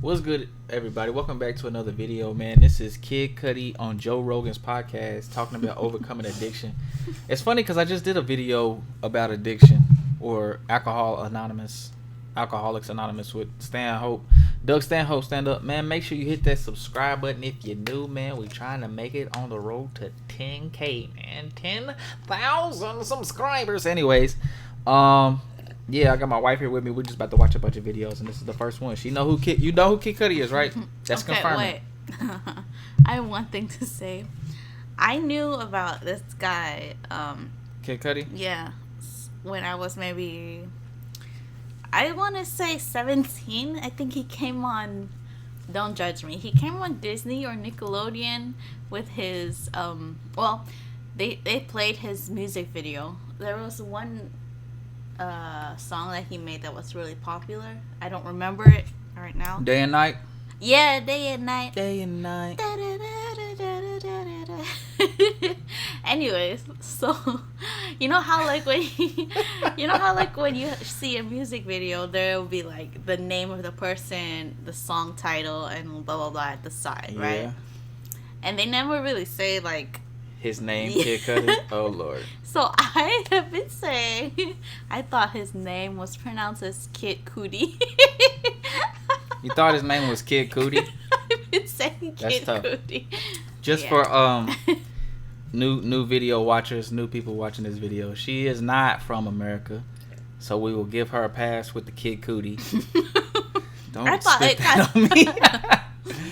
What's good, everybody? Welcome back to another video, man. This is Kid Cudi on Joe Rogan's podcast talking about overcoming addiction. It's funny because I just did a video about addiction or Alcoholics Anonymous with Stanhope. Doug Stanhope, stand up, man. Make sure you hit that subscribe button if you're new, man. We're trying to make it on the road to 10K, man. 10,000 subscribers. Anyways, yeah, I got my wife here with me. We're just about to watch a bunch of videos, and this is the first one. You know who Kid Cudi is, right? That's okay, confirmed. Wait. I have one thing to say. I knew about this guy. Kid Cudi? Yeah, when I was maybe, I want to say 17. I think he came on. Don't judge me. He came on Disney or Nickelodeon with his. They played his music video. There was one song that he made that was really popular. I don't remember it right now. Day and Night? Yeah, Day and Night. Day and Night. Anyways, so you know how like when you see a music video, there will be like the name of the person, the song title, and blah blah blah at the side, Yeah. right? And they never really say like His name, Kid Cudi? Oh, Lord. So I have been saying, I thought his name was pronounced as Kid Cudi. You thought his name was Kid Cudi? I've been saying Kid Cudi. Just for new video watchers, new people watching this video, she is not from America, so we will give her a pass with the Kid Cudi. Don't spit that on me.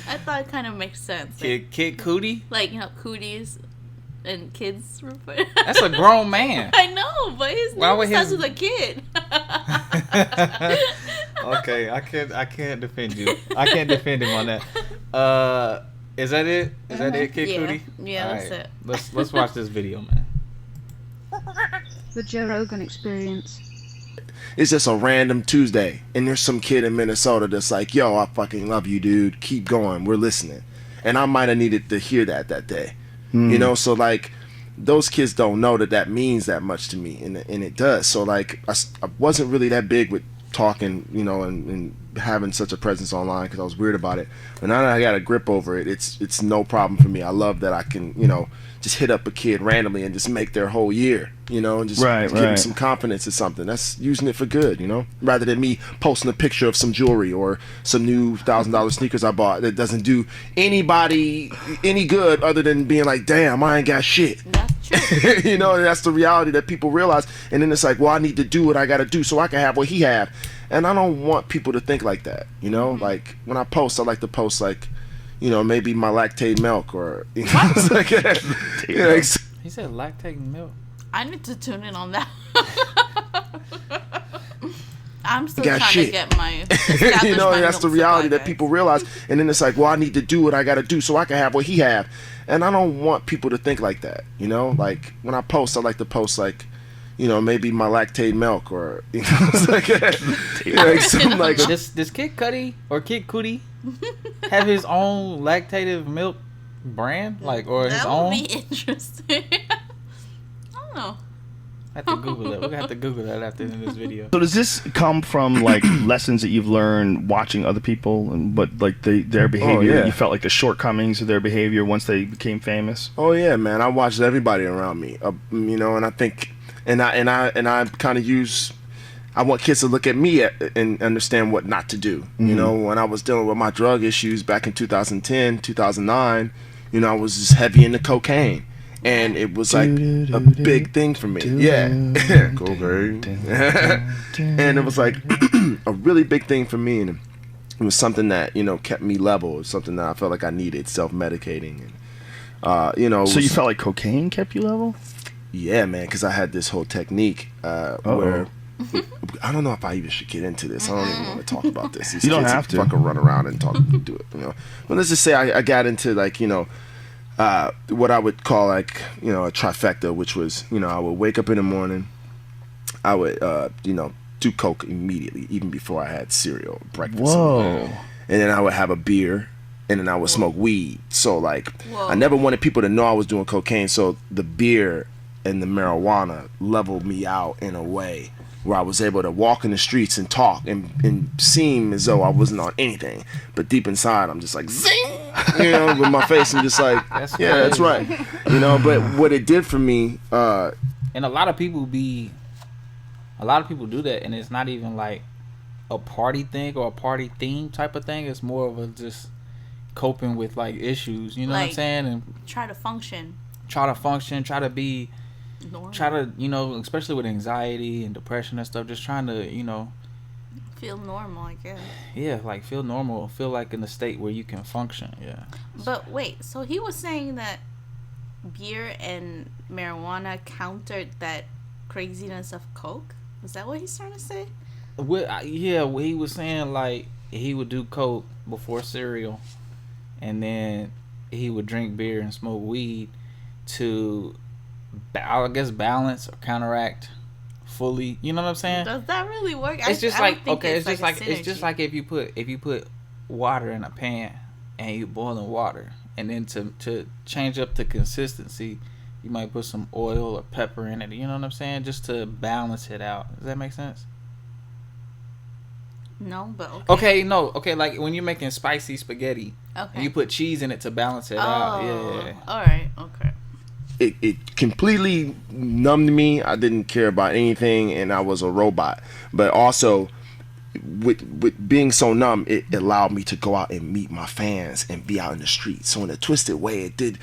I thought it kind of makes sense. Kid Cudi? Like, you know, cooties and kids. That's a grown man. I know, but his name starts with a kid. Okay, I can't defend you. I can't defend him on that. Is that it? Is that it, Kid Cudi? Yeah, that's it. Let's watch this video, man. The Joe Rogan Experience. It's just a random Tuesday, and there's some kid in Minnesota that's like, yo, I fucking love you, dude. Keep going. We're listening. And I might have needed to hear that day. You know, so like those kids don't know that means that much to me, and it does. So like I wasn't really that big with talking, you know, and having such a presence online because I was weird about it. But now that I got a grip over it, it's no problem for me. I love that I can, you know, just hit up a kid randomly and just make their whole year, you know, and just give them some confidence or something. That's using it for good, you know, rather than me posting a picture of some jewelry or some new $1,000 sneakers I bought that doesn't do anybody any good other than being like, damn, I ain't got shit. That's true. You know, and that's the reality that people realize. And then it's like, well, I need to do what I got to do so I can have what he have. And I don't want people to think like that, you know? Like, when I post, I like to post, like, you know, maybe my lactate milk or, you know, like, He said lactate milk. I need to tune in on that. I'm still got trying shit. to get my you know, and that's the reality that people realize. And then it's like, well, I need to do what I got to do so I can have what he have. And I don't want people to think like that, you know? Like, when I post, I like to post, like, you know, maybe my lactate milk or, you know, like something like that. Does Kid Cudi or Kid Cudi have his own lactative milk brand, like, or his own? That would be interesting. I don't know. I have to Google it. We're gonna have to Google that after this video. So does this come from like lessons that you've learned watching other people, and but like their behavior? Oh, yeah. You felt like the shortcomings of their behavior once they became famous. Oh yeah, man. I watched everybody around me, you know, and I think, and I kind of use. I want kids to look at me and understand what not to do. You know, when I was dealing with my drug issues back in 2010, 2009, you know, I was just heavy into cocaine. And it was like a big thing for me. Yeah. Cocaine. And it was like a really big thing for me. And it was something that, you know, kept me level. It was something that I felt like I needed, self-medicating. And, you know. So you felt like cocaine kept you level? Yeah, man, because I had this whole technique where. I don't know if I even should get into this. I don't even want to talk about this. These you don't kids have to. Fucking run around and talk, do it, you know. But let's just say I got into, like, you know, what I would call, like, you know, a trifecta, which was, you know, I would wake up in the morning, I would, you know, do coke immediately, even before I had cereal, breakfast. Whoa. And then I would have a beer, and then I would smoke weed. So, like, I never wanted people to know I was doing cocaine, so the beer and the marijuana leveled me out in a way where I was able to walk in the streets and talk and seem as though I wasn't on anything, but deep inside I'm just like zing, you know, with my face and just like that's right, you know. But what it did for me, and a lot of people do that, and it's not even like a party thing or a party theme type of thing. It's more of a just coping with like issues, you know, like, what I'm saying, and try to function, try to be normal. Try to, you know, especially with anxiety and depression and stuff, just trying to, you know, feel normal, I guess. Yeah, like feel normal, feel like in a state where you can function. Yeah. But wait, so he was saying that beer and marijuana countered that craziness of coke? Is that what he's trying to say? Yeah, he was saying like he would do coke before cereal, and then he would drink beer and smoke weed to, I guess, balance or counteract fully. You know what I'm saying? Does that really work? It's just like, okay, it's just like if you put water in a pan and you boiling water, and then to change up the consistency, you might put some oil or pepper in it. You know what I'm saying? Just to balance it out. Does that make sense? No, but okay, like when you're making spicy spaghetti, and you put cheese in it to balance it out. Yeah. All right. Okay. It completely numbed me. I didn't care about anything, and I was a robot. But also, with being so numb, it allowed me to go out and meet my fans and be out in the street. So in a twisted way, it did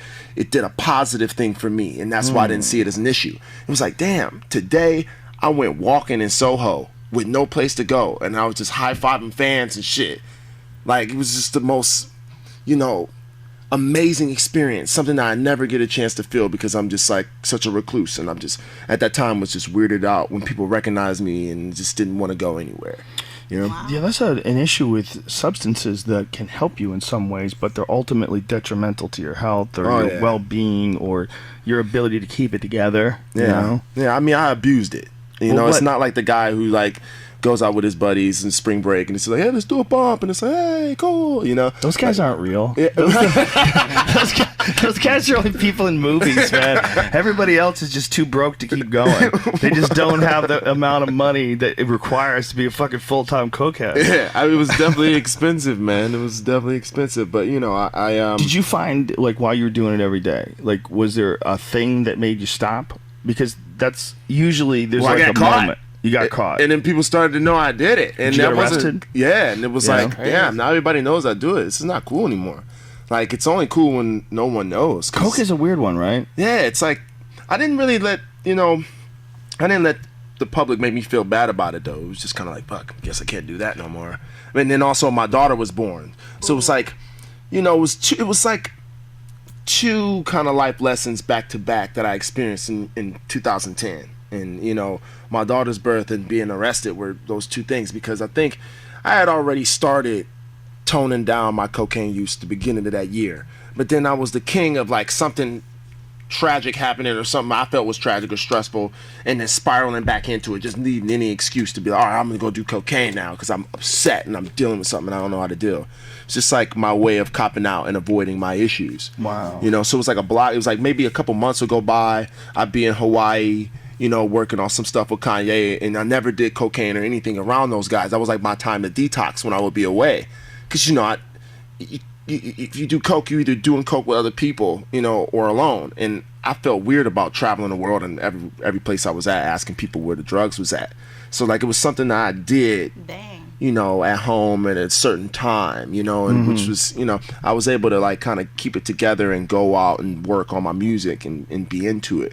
a positive thing for me, and that's why I didn't see it as an issue. It was like, damn, today I went walking in Soho with no place to go, and I was just high-fiving fans and shit. Like, it was just the most, you know, amazing experience, something that I never get a chance to feel because I'm just like such a recluse, and I'm just at that time was just weirded out when people recognized me and just didn't want to go anywhere, you know. Yeah, that's an issue with substances that can help you in some ways, but they're ultimately detrimental to your health or your well-being or your ability to keep it together. Yeah, you know? Yeah. I mean, I abused it. You know, it's not like the guy who like goes out with his buddies in spring break and it's like, hey, let's do a bump, and it's like, hey, cool, you know. Those guys aren't real. Yeah. those guys are only people in movies, man. Everybody else is just too broke to keep going. They just don't have the amount of money that it requires to be a fucking full-time cokehead. Yeah, it was definitely expensive, man. It was definitely expensive, but you know, I Did you find, like, while you were doing it every day, like, was there a thing that made you stop? Because that's usually there's like a moment. You got caught, and then people started to know I did it, and did you get arrested? Yeah, and it was like, damn, now everybody knows I do it. This is not cool anymore. Like, it's only cool when no one knows. Coke is a weird one, right? Yeah, it's like I didn't let the public make me feel bad about it though. It was just kind of like, fuck, I guess I can't do that no more. And then also my daughter was born, so it was like, you know, it was like two kind of life lessons back to back that I experienced in 2010. And, you know, my daughter's birth and being arrested were those two things, because I think I had already started toning down my cocaine use at the beginning of that year. But then I was the king of like something tragic happening or something I felt was tragic or stressful, and then spiraling back into it, just needing any excuse to be like, all right, I'm going to go do cocaine now because I'm upset and I'm dealing with something I don't know how to deal. It's just like my way of copping out and avoiding my issues. Wow. You know, so it was like a block. It was like maybe a couple months would go by. I'd be in Hawaii, you know, working on some stuff with Kanye, and I never did cocaine or anything around those guys. That was like my time to detox when I would be away. Because, you know, if you do coke, you're either doing coke with other people, you know, or alone. And I felt weird about traveling the world and every place I was at, asking people where the drugs was at. So, like, it was something that I did, you know, at home at a certain time, you know, and which was, you know, I was able to, like, kind of keep it together and go out and work on my music and be into it.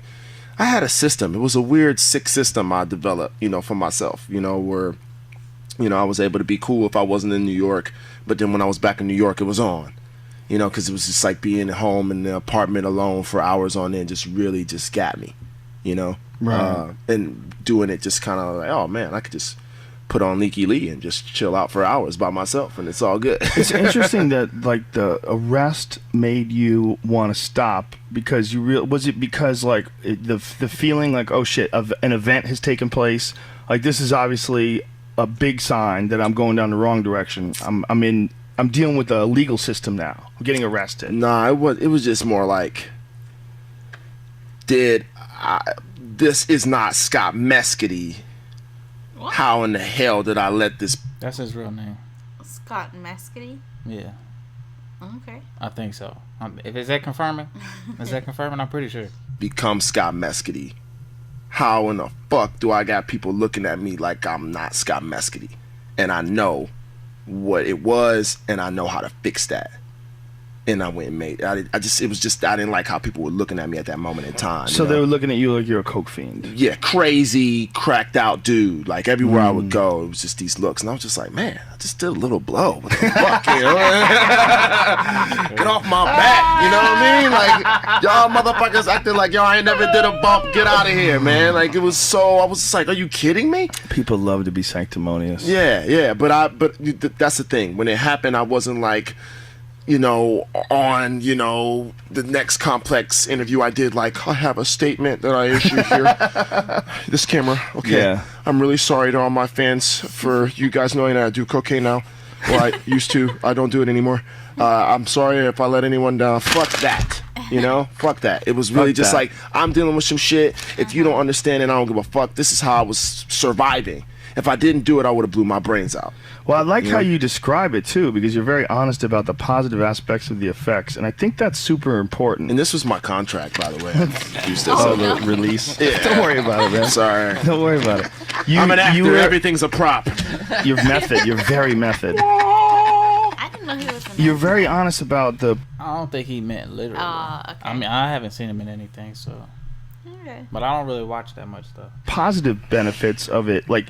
I had a system. It was a weird, sick system I developed, you know, for myself, you know, where, you know, I was able to be cool if I wasn't in New York, but then when I was back in New York, it was on, you know, because it was just like being at home in the apartment alone for hours on end just really just got me, you know, right. And doing it just kind of like, oh man, I could just put on Leaky Lee and just chill out for hours by myself and it's all good. It's interesting that like the arrest made you want to stop because was it because like the feeling like, oh shit, an event has taken place, like this is obviously a big sign that I'm going down the wrong direction. I'm dealing with the legal system now. I'm getting arrested. Nah, it was just more like, this is not Scott Mescudi What? How in the hell did I let this That's his real name. Scott Mescudi? Yeah, Okay. I think so. If is that confirming? I'm pretty sure. become Scott Mescudi? How in the fuck do I got people looking at me like I'm not Scott Mescudi? And I know what it was, and I know how to fix that. And I went and made I didn't like how people were looking at me at that moment in time. So you they know? were looking at you like you're a coke fiend. Yeah, crazy, cracked out dude. Like everywhere I would go, it was just these looks, and I was just like, man, I just did a little blow. What the fuck, you know? Get off my back, you know what I mean? Like y'all motherfuckers acting like y'all ain't never did a bump. Get out of here, man. Like it was so. I was just like, are you kidding me? People love to be sanctimonious. Yeah, but that's the thing. When it happened, I wasn't like, you know, on, you know, the next Complex interview I did, like, I have a statement that I issue here. This camera, okay. Yeah. I'm really sorry to all my fans for you guys knowing that I do cocaine now. Well, I used to. I don't do it anymore. I'm sorry if I let anyone down. Fuck that. You know? Fuck that. It was really Fuck just that. like, I'm dealing with some shit. If you don't understand it, I don't give a fuck. This is how I was surviving. If I didn't do it, I would have blew my brains out. Well, I like how you describe it too, because you're very honest about the positive aspects of the effects, and I think that's super important. And this was my contract, by the way. The release. Yeah. Don't worry about it, man. Sorry. Don't worry about it. I'm an actor. You were, Everything's a prop. you're method. You're very method. I didn't know he was an You're actor. very honest about the. I don't think he meant literally. Okay. I mean, I haven't seen him in anything, so. Okay. But I don't really watch that much stuff. positive benefits of it. Like,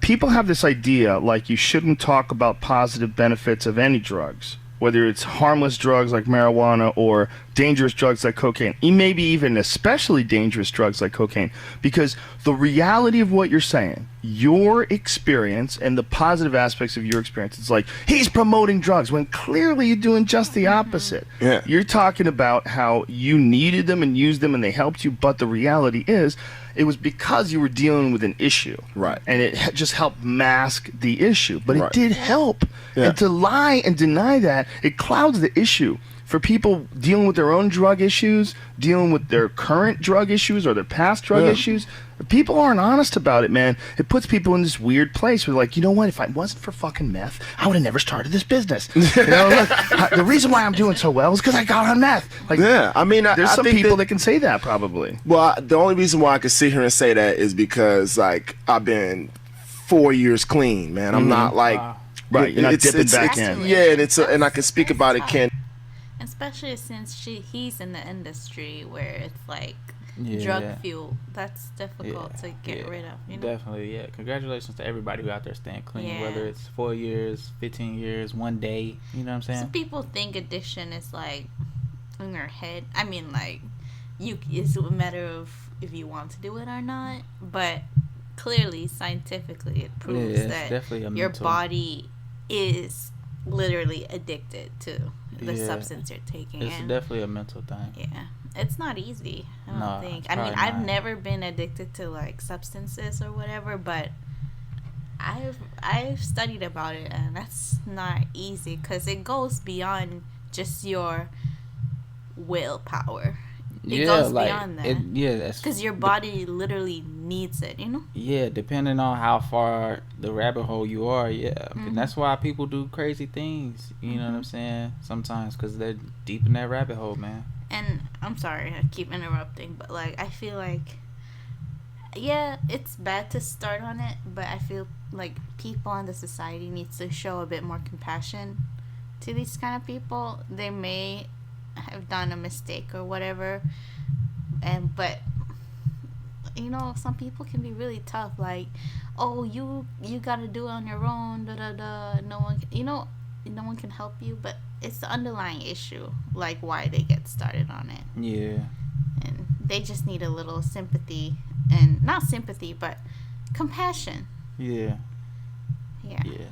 people have this idea like you shouldn't talk about positive benefits of any drugs, whether it's harmless drugs like marijuana or dangerous drugs like cocaine, maybe even especially dangerous drugs like cocaine, because the reality of what you're saying, your experience and the positive aspects of your experience, it's like he's promoting drugs when clearly you're doing just the opposite. Yeah. You're talking about how you needed them and used them and they helped you, but the reality is it was because you were dealing with an issue. Right. And it just helped mask the issue. But Right. it did help. Yeah. And to lie and deny that, it clouds the issue. For people dealing with their own drug issues, dealing with their current drug issues or their past drug Yeah. issues, if people aren't honest about it, man, it puts people in this weird place where, like, you know what, if it wasn't for fucking meth, I would have never started this business. You know, look, the reason why I'm doing so well is because I got on meth. Like, Yeah, I mean, there's I some think people that that can say that probably. well, the only reason why I could sit here and say that is because, like, I've been 4 years clean, man. I'm not like Right, you're not it's- dipping it's- back it's- in. Yeah, and and I can speak about it, Ken. Especially since he's in the industry where it's like Yeah. drug fuel. That's difficult to get rid of. You know? Definitely, yeah. Congratulations to everybody who out there staying clean, Yeah. whether it's 4 years, 15 years, 1 day. You know what I'm saying? Some people think addiction is like in their head. I mean, like it's a matter of if you want to do it or not. But clearly, scientifically, it proves it's that definitely a your mental- body is literally addicted to the Yeah. substance you're taking. It's And definitely a mental thing. yeah, it's not easy. I don't No, think. it's I mean, probably I've not. never been addicted to like substances or whatever, but I've studied about it, and that's not easy because it goes beyond just your willpower. It goes beyond that That's because your body literally needs it. You know. yeah, depending on how far the rabbit hole you are, yeah. And that's why people do crazy things, you know what I'm saying? Sometimes because they're deep in that rabbit hole, man. And I'm sorry, I keep interrupting, but like I feel like, yeah, it's bad to start on it, but I feel like people in the society needs to show a bit more compassion to these kind of people. They may have done a mistake or whatever, but you know, some people can be really tough. Like, oh, you gotta do it on your own. Da da da. No one, no one can help you. But it's the underlying issue, like why they get started on it. Yeah. And they just need a little sympathy, and not sympathy, but compassion. Yeah. Yeah. Yeah.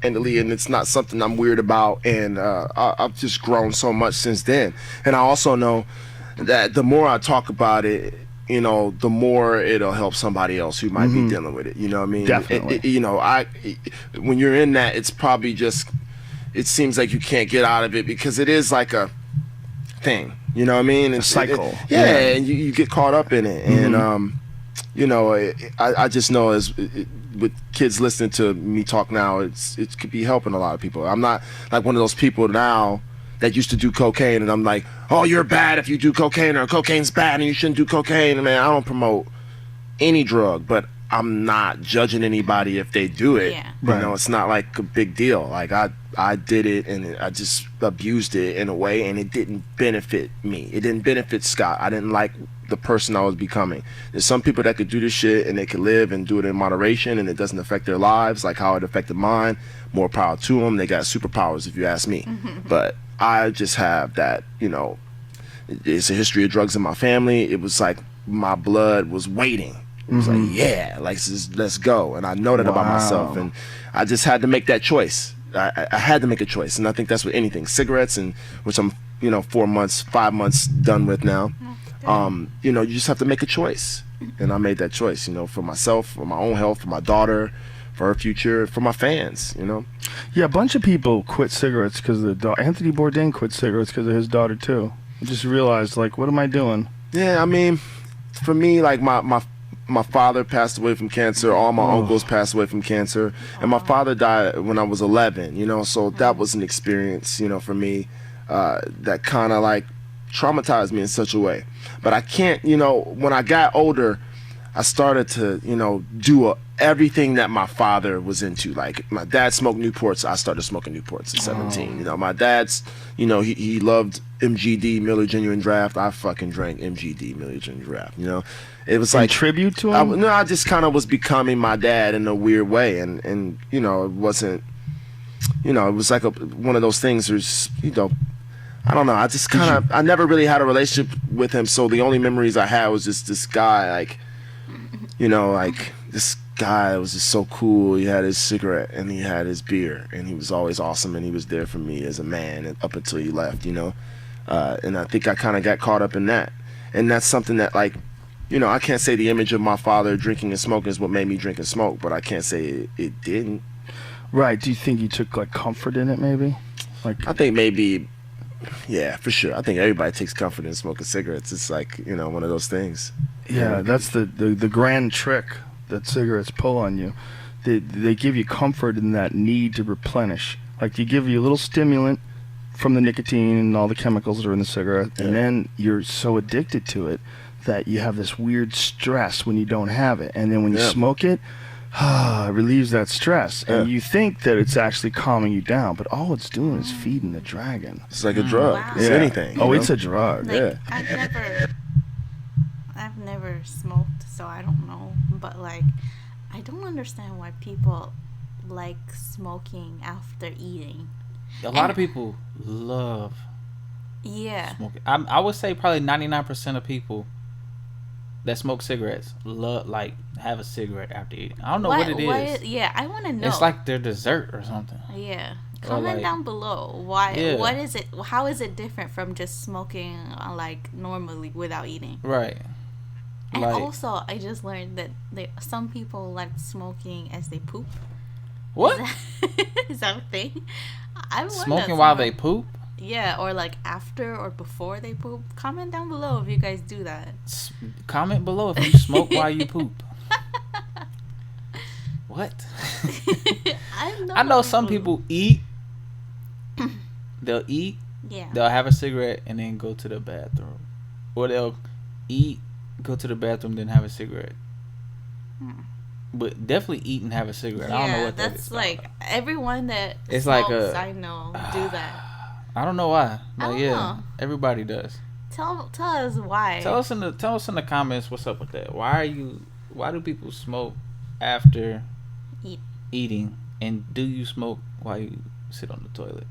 And it's not something I'm weird about, and I've just grown so much since then. And I also know that the more I talk about it, you know, the more it'll help somebody else who might be dealing with it. You know what I mean? Definitely. You know, when you're in that, it's probably just, it seems like you can't get out of it because it is like a thing. You know what I mean? It's cycle. and you get caught up in it. And you know, I just know with kids listening to me talk now, it could be helping a lot of people. I'm not like one of those people now that used to do cocaine, and I'm like, oh, you're bad if you do cocaine, or cocaine's bad and you shouldn't do cocaine. Man, I don't promote any drug, but I'm not judging anybody if they do it. Yeah. You know, it's not like a big deal. Like I did it, and I just abused it in a way, and it didn't benefit me. It didn't benefit Scott. I didn't like the person I was becoming. There's some people that could do this shit and they could live and do it in moderation, and it doesn't affect their lives like how it affected mine. More power to them. They got superpowers, if you ask me. But I just have that, you know, it's a history of drugs in my family. It was like my blood was waiting. It was like, yeah, like, let's go. And I know that about myself, and I just had to make that choice. I had to make a choice, and I think that's with anything. Cigarettes, and which I'm, you know, 5 months done with now. You know, you just have to make a choice, and I made that choice. You know, for myself, for my own health, for my daughter, for her future, for my fans. You know. Yeah, a bunch of people quit cigarettes because of the Anthony Bourdain quit cigarettes because of his daughter too. I just realized, like, what am I doing? Yeah, I mean, for me, like my father passed away from cancer. All my uncles passed away from cancer, and my father died when I was 11. You know, so that was an experience, you know, for me, that kind of like traumatized me in such a way. But I can't, you know, when I got older, I started to, you know, do everything that my father was into. Like, my dad smoked Newports. I started smoking Newports at 17. You know, my dad's, you know, he loved MGD, Miller Genuine Draft. I fucking drank MGD, Miller Genuine Draft, you know. It was like tribute to him. I just kind of was becoming my dad in a weird way, and you know, it wasn't, you know, it was like one of those things. There's, you know, I don't know. I just kind of, I never really had a relationship with him, so the only memories I had was just this guy, like, you know, like this guy was just so cool. He had his cigarette and he had his beer, and he was always awesome, and he was there for me as a man, and up until he left, you know. And I think I kind of got caught up in that, and that's something that, like, you know, I can't say the image of my father drinking and smoking is what made me drink and smoke, but I can't say it didn't. Right. Do you think you took, like, comfort in it, maybe? Like, I think maybe, yeah, for sure. I think everybody takes comfort in smoking cigarettes. It's like, you know, one of those things. yeah, that's the grand trick that cigarettes pull on you. They give you comfort in that need to replenish. Like, they give you a little stimulant from the nicotine and all the chemicals that are in the cigarette, and then you're so addicted to it that you have this weird stress when you don't have it, and then when you smoke it, it relieves that stress, and you think that it's actually calming you down, but all it's doing is feeding the dragon. It's like a drug. Wow. It's anything. Oh, you know? it's a drug. Like, I've never smoked, so I don't know. But, like, I don't understand why people like smoking after eating. A lot of people love Yeah. smoking. I would say probably 99% of people that smoke cigarettes love, like, have a cigarette after eating. I don't know what it is. Yeah, I want to know. It's like their dessert or something. Yeah. Comment like- down below. Why? Yeah. What is it? How is it different from just smoking like normally without eating? Right. And Like, also, I just learned that some people like smoking as they poop. what? Is that a thing? I Smoking while they poop? Yeah, or like after or before they poop. Comment down below if you guys do that. Comment below if you smoke while you poop. What? I know some people eat. They'll eat. Yeah. They'll have a cigarette and then go to the bathroom, or they'll eat, go to the bathroom, then have a cigarette. But definitely eat and have a cigarette. I don't know what that is. That's like everyone that It's smokes, like I know do that. I don't know why. I But don't yeah, know. everybody does. Tell us why. Tell us in the comments what's up with that. Why do people smoke after eating, and do you smoke while you sit on the toilet?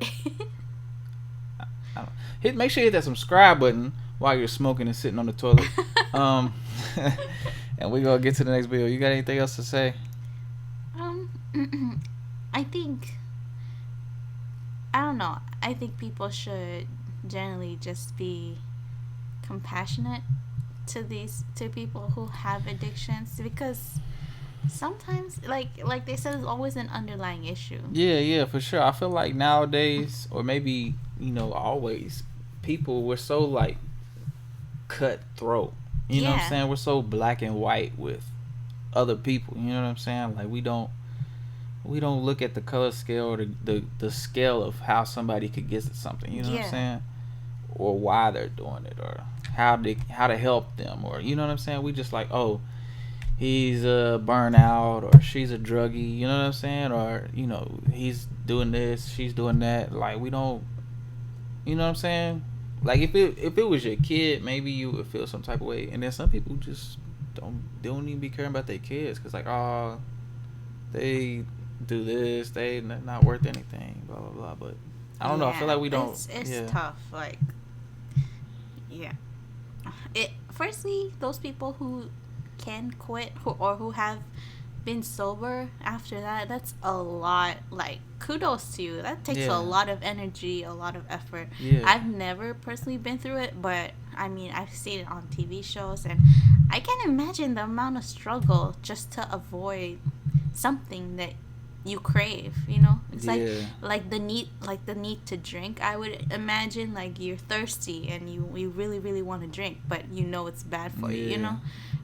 Make sure you hit that subscribe button while you're smoking and sitting on the toilet. And we're gonna get to the next video. You got anything else to say? I think, I don't know. I think people should generally just be compassionate to people who have addictions, because sometimes, like they said, there's always an underlying issue. Yeah, for sure. I feel like nowadays, or maybe, always, we're so, like, cutthroat. You know what I'm saying? We're so black and white with other people. You know what I'm saying? Like we don't look at the color scale or the scale of how somebody could get to something. You know what I'm saying? Or why they're doing it, or how to help them, or you know what I'm saying? We just like, oh, he's a burnout, or she's a druggie. You know what I'm saying? Or you know, he's doing this, she's doing that. Like we don't. You know what I'm saying? Like if it was your kid, maybe you would feel some type of way. And then some people just don't even be caring about their kids, because like, oh, they do this, they not worth anything, blah blah blah. But I don't know. I feel like we don't. It's tough. Like, yeah. Firstly, those people who can quit or who have been sober after that's a lot. Like, kudos to you. That takes a lot of energy, a lot of effort. I've never personally been through it, but I mean, I've seen it on TV shows, and I can't imagine the amount of struggle just to avoid something that you crave. You know, it's like the need to drink. I would imagine, like, you're thirsty and you really really want to drink, but you know it's bad for you. You know.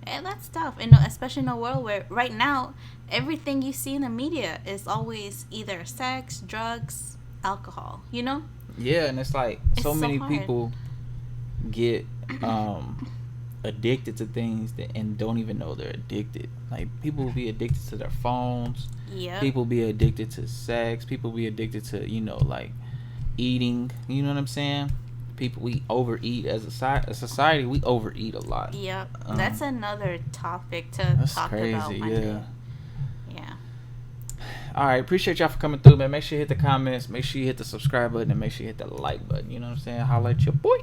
And that's tough, and especially in a world where right now everything you see in the media is always either sex, drugs, alcohol. You know? Yeah, and it's like so many people get addicted to things and don't even know they're addicted. Like people will be addicted to their phones. Yeah. People be addicted to sex. People be addicted to like eating. You know what I'm saying? People, we overeat as a society. We overeat a lot. Yep, that's another topic to talk about. Yeah. All right, appreciate y'all for coming through, man. Make sure you hit the comments, make sure you hit the subscribe button, and make sure you hit that like button. You know what I'm saying? Holla at your boy.